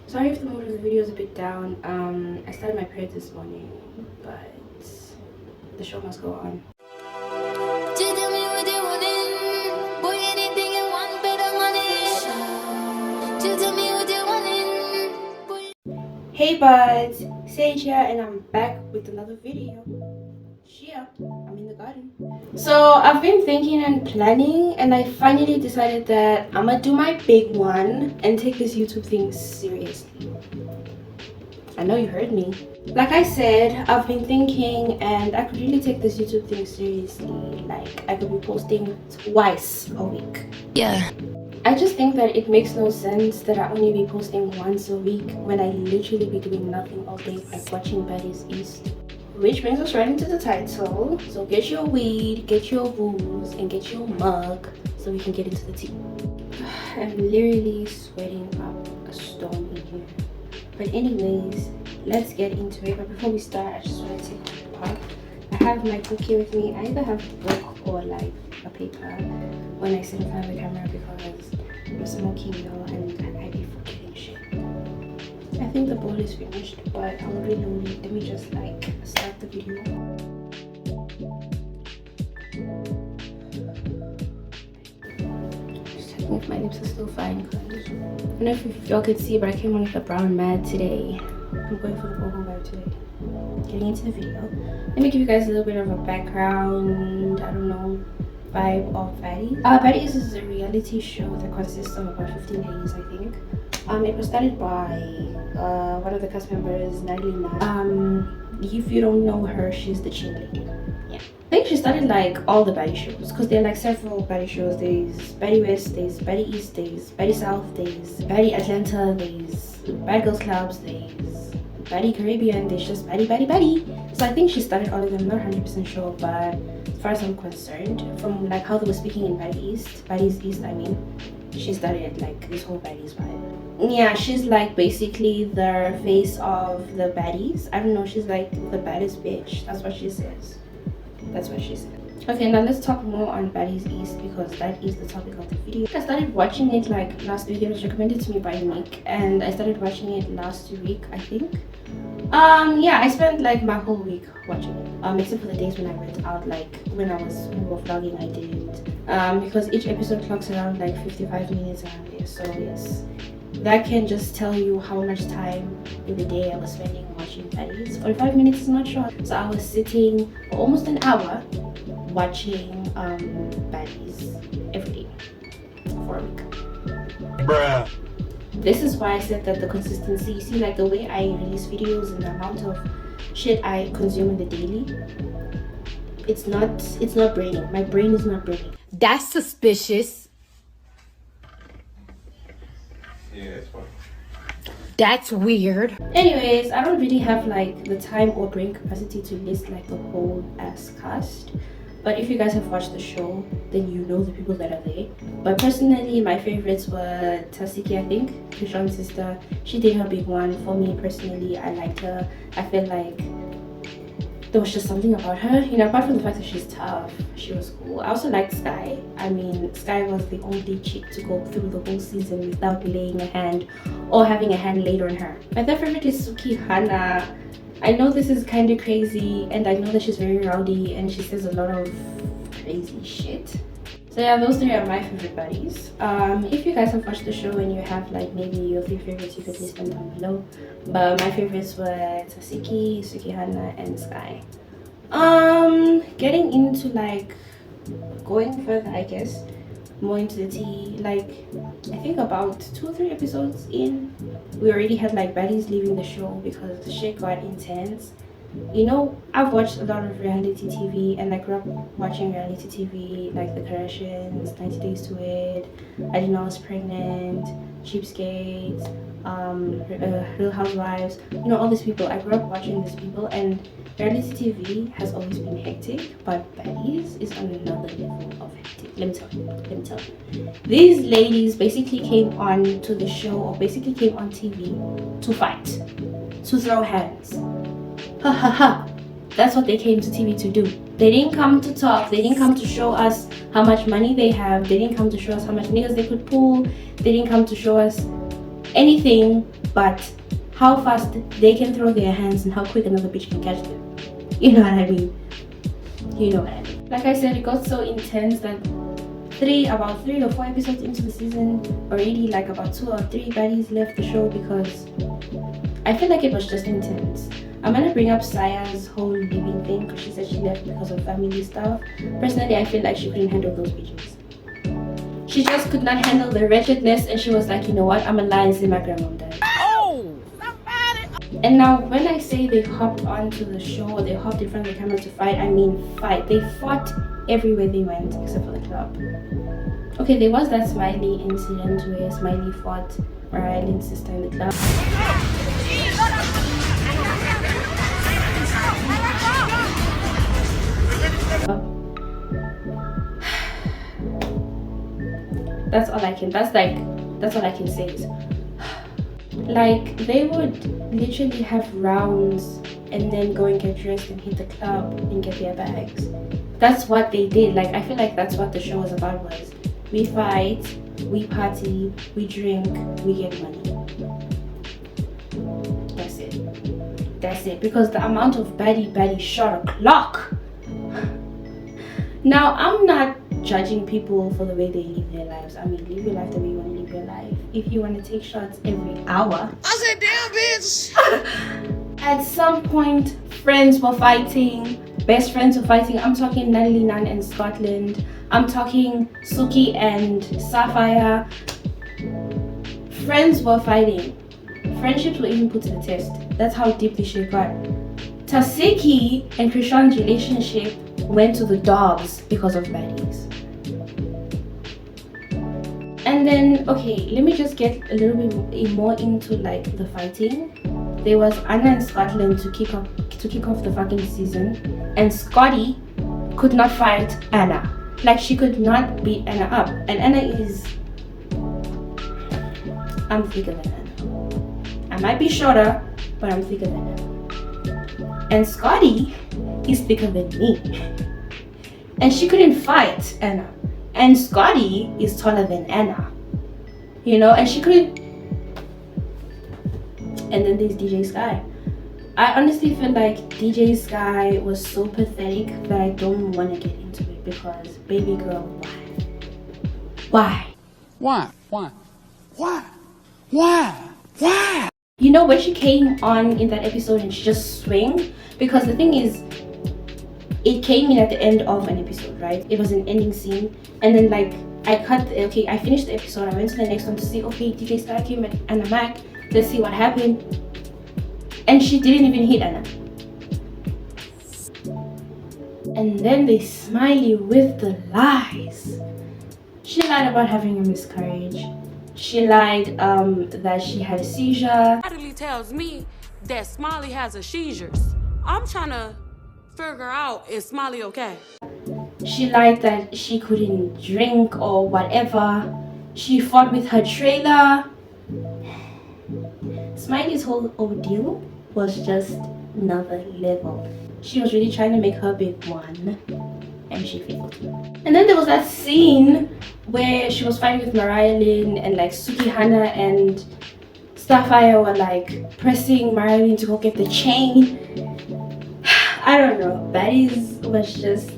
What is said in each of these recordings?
Sorry if the mood of the video is a bit down. I started my period this morning, but the show must go on. Hey buds, Sage here and I'm back with another video. Chia, I'm in the garden. So I've been thinking and planning and I finally decided that I'm gonna do my big one and take this YouTube thing seriously. I know you heard me. Like I said, I've been thinking and I could really take this YouTube thing seriously. Like I could be posting twice a week. Yeah. I just think that it makes no sense that I only be posting once a week when I literally be doing nothing all day like watching Baddies East. Which brings us right into the title. So get your weed, get your booze, and get your mug so we can get into the tea. I'm literally sweating up a storm in here. But anyways, let's get into it. But before we start, I just want to take a part. I have my book here with me. I either have a book or like a paper when I sit in front of the camera because I'm smoking, and I be forgetting shit. I think the bowl is finished, but I'll reload it. Let me just like start the video. Just checking if my lips are still fine because I don't know if y'all could see, but I came on with a brown mat today. I'm going for the boho vibe today. Getting into the video. Let me give you guys a little bit of a background, I don't know, vibe of Baddies. Baddies is a reality show that consists of about 15 ladies, I think. It was started by one of the cast members, Natalie. If you don't know her, she's the chin lady. Yeah. I think she started like all the Baddie shows because there are like several Baddie shows. There's Baddie West, there's Baddie East, there's Baddie South, there's Baddie Atlanta, there's Bad Girls Clubs, there's Baddie Caribbean, there's just Baddie. So I think she started all of them, not 100% sure, but as far as I'm concerned, from like how they were speaking in Baddies East, I mean, she started like this whole Baddies vibe. Yeah, she's like basically the face of the Baddies. I don't know, she's like the baddest bitch. That's what she says. Okay, now let's talk more on Baddies East because that is the topic of the video. I started watching it like last week. It was recommended to me by Nick and I started watching it last week, I think. Yeah, I spent like my whole week watching it, except for the days when I went out, like when we were vlogging, I didn't, because each episode clocks around like 55 minutes around there. So yes, that can just tell you how much time in the day I was spending watching Baddies. 45 minutes is not short, so I was sitting for almost an hour watching Baddies every day for a week. Bruh. This is why I said that the consistency, you see, like the way I release videos and the amount of shit I consume in the daily, it's not braining. My brain is not braining. That's suspicious. Yeah, it's fine. That's weird. Anyways, I don't really have like the time or brain capacity to list like the whole ass cast. But if you guys have watched the show, then you know the people that are there. But personally, my favorites were Tasiki, I think, Krishan's sister. She did her big one. For me personally, I liked her. I felt like there was just something about her, apart from the fact that she's tough, she was cool. I also liked Sky. I mean, Sky was the only chick to go through the whole season without laying a hand or having a hand laid on her. My third favorite is Suki Hana. I know this is kind of crazy and I know that she's very rowdy and she says a lot of crazy shit. So yeah, those three are my favorite Baddies. If you guys have watched the show and you have like maybe your 3 favorites, you could list them down below. But my favorites were Tasiki, Sukihana, and Sky. Getting into like going further, I guess, more into the tea, like I think about 2 or 3 episodes in, we already had like Baddies leaving the show because the shit got intense. I've watched a lot of reality TV and I grew up watching reality TV like The Kardashians, 90 Days to It, I Didn't Know I Was Pregnant, Cheapskates, Real Housewives, all these people. I grew up watching these people and reality TV has always been hectic, but Baddies is on another level of hectic. Let me tell you. These ladies basically came on to the show, or basically came on TV to fight, to throw hands. Ha ha ha. That's what they came to TV to do. They didn't come to talk. They didn't come to show us how much money they have. They didn't come to show us how much niggas they could pull. They didn't come to show us anything but how fast they can throw their hands and how quick another bitch can catch them. You know what I mean? You know what I mean. Like I said, it got so intense that about 3 or 4 episodes into the season already, like about 2 or 3 baddies left the show because I feel like it was just intense. I'm gonna bring up Saya's whole leaving thing because she said she left because of family stuff. Personally, I feel like she couldn't handle those bitches. She just could not handle the wretchedness, and she was like, you know what, I'm gonna lie and say my grandmom died. Oh, somebody. And now when I say they hopped onto the show or they hopped in front of the camera to fight, I mean fight. They fought everywhere they went except for the club. Okay, there was that Smiley incident where Smiley fought Mariah Lynn's sister in the club. That's all I can say is, like, they would literally have rounds and then go and get dressed and hit the club and get their bags. That's what they did. Like, I feel like that's what the show was about, was we fight, we party, we drink, we get money. That's it. Because the amount of baddie shot o'clock. Now, I'm not judging people for the way they live their lives. I mean, live your life the way you want to live your life. If you want to take shots every hour, I said, damn, bitch. at some point, friends were fighting, best friends were fighting. I'm talking Natalie Nunn and Scotland. I'm talking Suki and Sapphire. Friends were fighting. Friendships were even put to the test. That's how deep this shit got. Tasiki and Krishan's relationship went to the dogs because of baddies. And then, okay, let me just get a little bit more into like the fighting. There was Anna and Scotland to kick off the fucking season, and Scotty could not fight Anna. Like, she could not beat Anna up, and Anna is, I'm thicker than Anna. I might be shorter, but I'm thicker than Anna. And Scotty is thicker than me. And she couldn't fight Anna. And Scotty is taller than Anna. You know, and she couldn't. And then there's DJ Sky. I honestly feel like DJ Sky was so pathetic that I don't want to get into it because, baby girl, why? Why? Why? Why? Why? Why? You know, when she came on in that episode and she just swing, because the thing is, it came in at the end of an episode, right? It was an ending scene, and then like I finished the episode, I went to the next one to see, okay, DJ Sky came at Anna Mac, let's see what happened. And she didn't even hit Anna. And then they Smiley with the lies. She lied about having a miscarriage. She lied that she had a seizure. Natalie tells me that Smiley has a seizures. I'm trying to figure out, is Smiley okay? She lied that she couldn't drink or whatever. She fought with her trailer. Smiley's whole ordeal was just another level. She was really trying to make her big one, and she failed. And then there was that scene where she was fighting with Mariah Lynn, and like Suki Hana and Starfire were like pressing Mariah Lynn to go get the chain. I don't know. Baddies was just,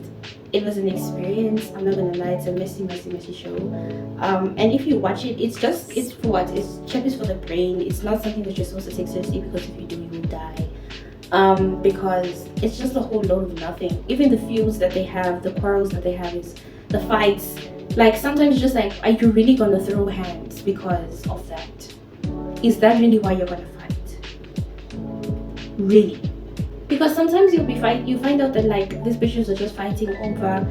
it was an experience. I'm not gonna lie, it's a messy show. And if you watch it, it's for what? It's chappies for the brain. It's not something that you're supposed to take seriously, because if you do, you will die. Because it's just a whole load of nothing. Even the feuds that they have, the quarrels that they have, is the fights. Like, sometimes it's just like, are you really gonna throw hands because of that? Is that really why you're gonna fight? Really? Because sometimes you find out that like these bitches are just fighting over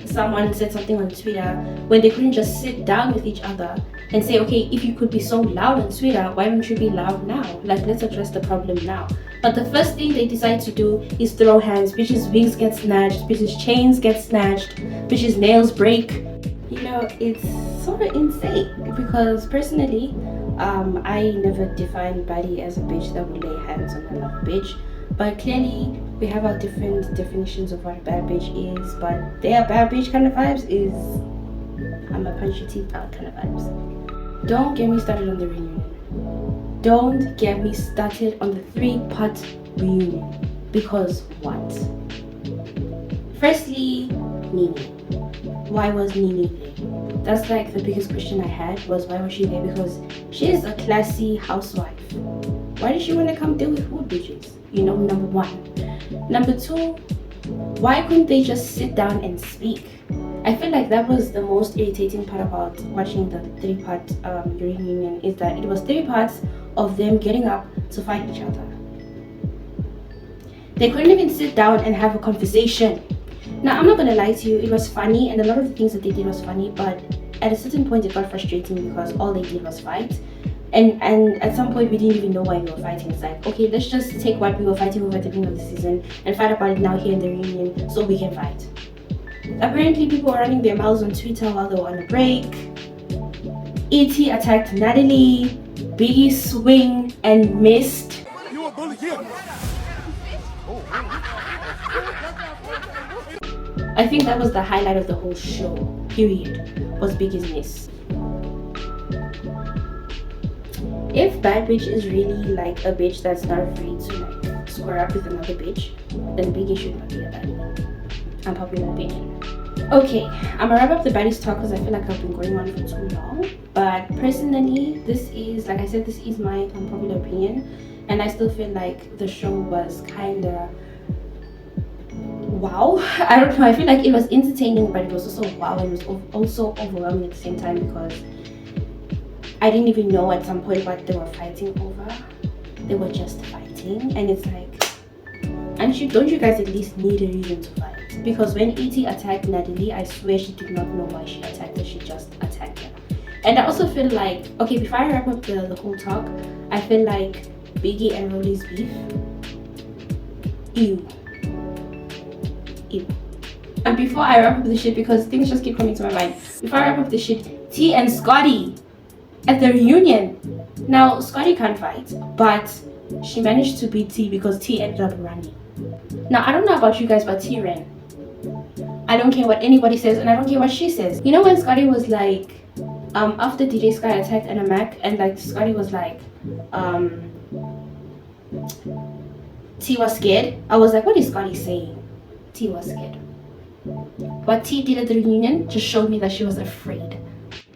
someone said something on Twitter, when they couldn't just sit down with each other and say, okay, if you could be so loud on Twitter, why don't you be loud now? Like, let's address the problem now. But the first thing they decide to do is throw hands. Bitches' wigs get snatched, bitches' chains get snatched, bitches' nails break. You know, it's sort of insane, because personally, I never defined Baddie as a bitch that would lay hands on another bitch. But clearly, we have our different definitions of what a bad bitch is. But their bad bitch kind of vibes is, I'm a punch your teeth out kind of vibes. Don't get me started on the reunion. Don't get me started on the 3-part reunion. Because what? Firstly, Nini. Why was Nini there? That's like the biggest question I had, was why was she there? Because she is a classy housewife. Why did she want to come deal with hood bitches? You know, number one. Number two, why couldn't they just sit down and speak? I feel like that was the most irritating part about watching the 3-part reunion, is that it was 3 parts of them getting up to fight each other. They couldn't even sit down and have a conversation. Now, I'm not gonna lie to you, it was funny, and a lot of the things that they did was funny, but at a certain point it got frustrating because all they did was fight. And at some point we didn't even know why we were fighting. It's like, okay, let's just take what we were fighting over at the beginning of the season and fight about it now here in the reunion so we can fight. Apparently people were running their mouths on Twitter while they were on a break. E.T. attacked Natalie, Biggie swing and missed. You a bully, yeah. I think that was the highlight of the whole show, period, was Biggie's miss. If bad bitch is really like a bitch that's not afraid to like square up with another bitch, then Biggie should not be a baddie. Unpopular opinion. Okay, I'm gonna wrap up the baddies talk because I feel like I've been going on for too long. But personally, this is, like I said, this is my unpopular opinion, and I still feel like the show was kinda wow. I don't know, I feel like it was entertaining, but it was also wow, and it was also overwhelming at the same time because I didn't even know at some point what they were fighting over. They were just fighting, and it's like, and don't you guys at least need a reason to fight? Because when E.T. attacked Natalie, I swear she did not know why she attacked her, she just attacked her. And I also feel like, okay, before I wrap up the whole talk, I feel like Biggie and Rolly's beef, ew. And before I wrap up the shit, because things just keep coming to my mind, before I wrap up the shit, T and Scotty at the reunion. Now, Scotty can't fight, but she managed to beat T because T ended up running. Now, I don't know about you guys, but T ran. I don't care what anybody says, and I don't care what she says. You know when Scotty was like, after DJ Sky attacked Anna Mac, and like Scotty was like, T was scared? I was like, what is Scotty saying? T was scared. What T did at the reunion just showed me that she was afraid.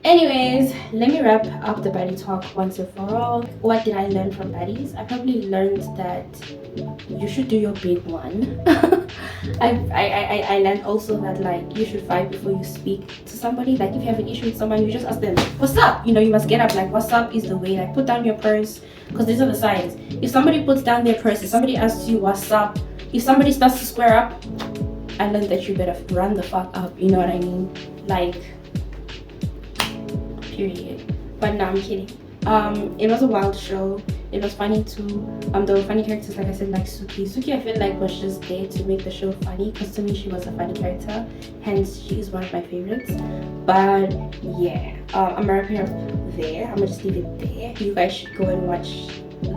Anyways, let me wrap up the baddie talk once and for all. What did I learn from baddies? I probably learned that you should do your big one. I learned also that like you should fight before you speak to somebody. Like if you have an issue with someone, you just ask them, what's up? You know, you must get up. Like what's up is the way. Like put down your purse, because these are the signs. If somebody puts down their purse, if somebody asks you what's up, if somebody starts to square up, I learned that you better run the fuck up. You know what I mean? Like, period. But no, I'm kidding. It was a wild show. It was funny too. There were funny characters, like I said, like Suki. Suki, I feel like was just there to make the show funny, because to me she was a funny character. Hence, she is one of my favorites. But yeah, I'm wrapping up there. I'm gonna just leave it there. You guys should go and watch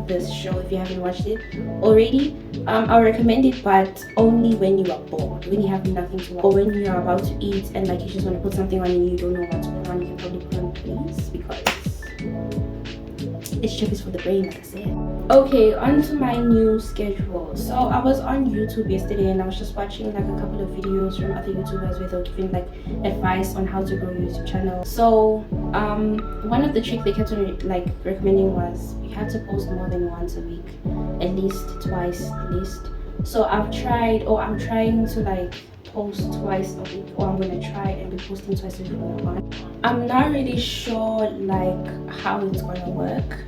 this show if you haven't watched it already. I'll recommend it, but only when you are bored, when you have nothing to watch, or when you are about to eat and like you just want to put something on and you don't know what to put on. You can probably put on Please, because it's chip is for the brain, like I said. Okay, on to my new schedule. So I was on YouTube yesterday and I was just watching like a couple of videos from other YouTubers where they were giving like advice on how to grow your YouTube channel. So one of the tricks they kept on like recommending was you have to post more than once a week, at least twice at least. So I'm trying to like post twice a week, or I'm gonna try and be posting twice a week from now on. I'm not really sure like how it's gonna work.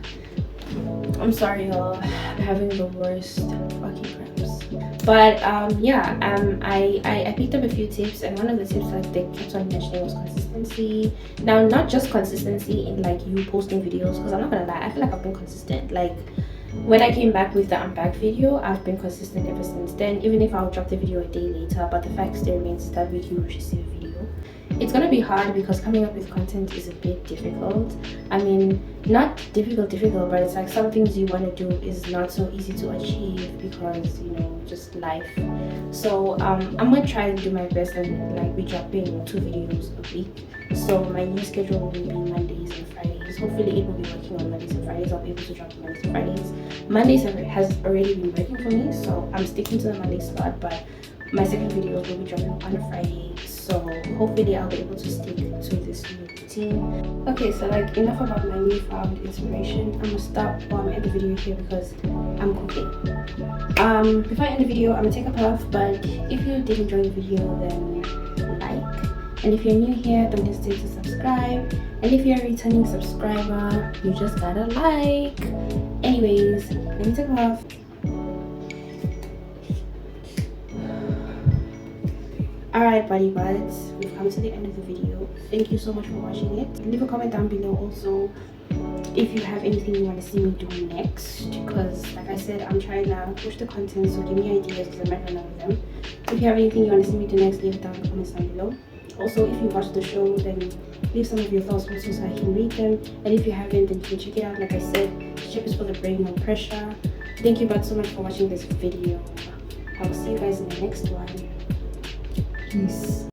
I'm sorry y'all, I'm having the worst fucking cramps. But I picked up a few tips, and one of the tips like they kept on mentioning was consistency. Now, not just consistency in like you posting videos, because I'm not gonna lie, I feel like I've been consistent. Like when I came back with the unpacked video, I've been consistent ever since then, even if I'll drop the video a day later. But the fact still remains that week you will receive a video. It's gonna be hard because coming up with content is a bit difficult. I mean, not difficult, but it's like some things you want to do is not so easy to achieve because, you know, just life. So I'm gonna try and do my best and like be dropping 2 videos a week. So my new schedule will be Mondays and Fridays. Hopefully it will be working on Mondays and Fridays. Fridays. I'll be able to drop on Mondays to Fridays. Mondays has already been working for me, so I'm sticking to the Monday slot, but my second video will be dropping on a Friday, so hopefully I'll be able to stick to this new routine. Okay, so like enough about my newfound inspiration. I'm gonna stop while I'm end the video here because I'm cooking. Before I end the video, I'm gonna take a puff, but if you did enjoy the video, then like, and if you're new here, don't hesitate to subscribe, and if you're a returning subscriber, you just gotta like. Anyways, let me take a puff. Alright, buddy buds, we've come to the end of the video. Thank you so much for watching it. Leave a comment down below also if you have anything you want to see me do next, because like I said, I'm trying to push the content, so give me ideas because I might run out of them. If you have anything you want to see me do next, leave it down in the comments down below. Also, if you watched the show, then leave some of your thoughts also so I can read them, and if you haven't, then you can check it out. Like I said, ship is for the brain, no pressure. Thank you buds so much for watching this video. I'll see you guys in the next one. Peace.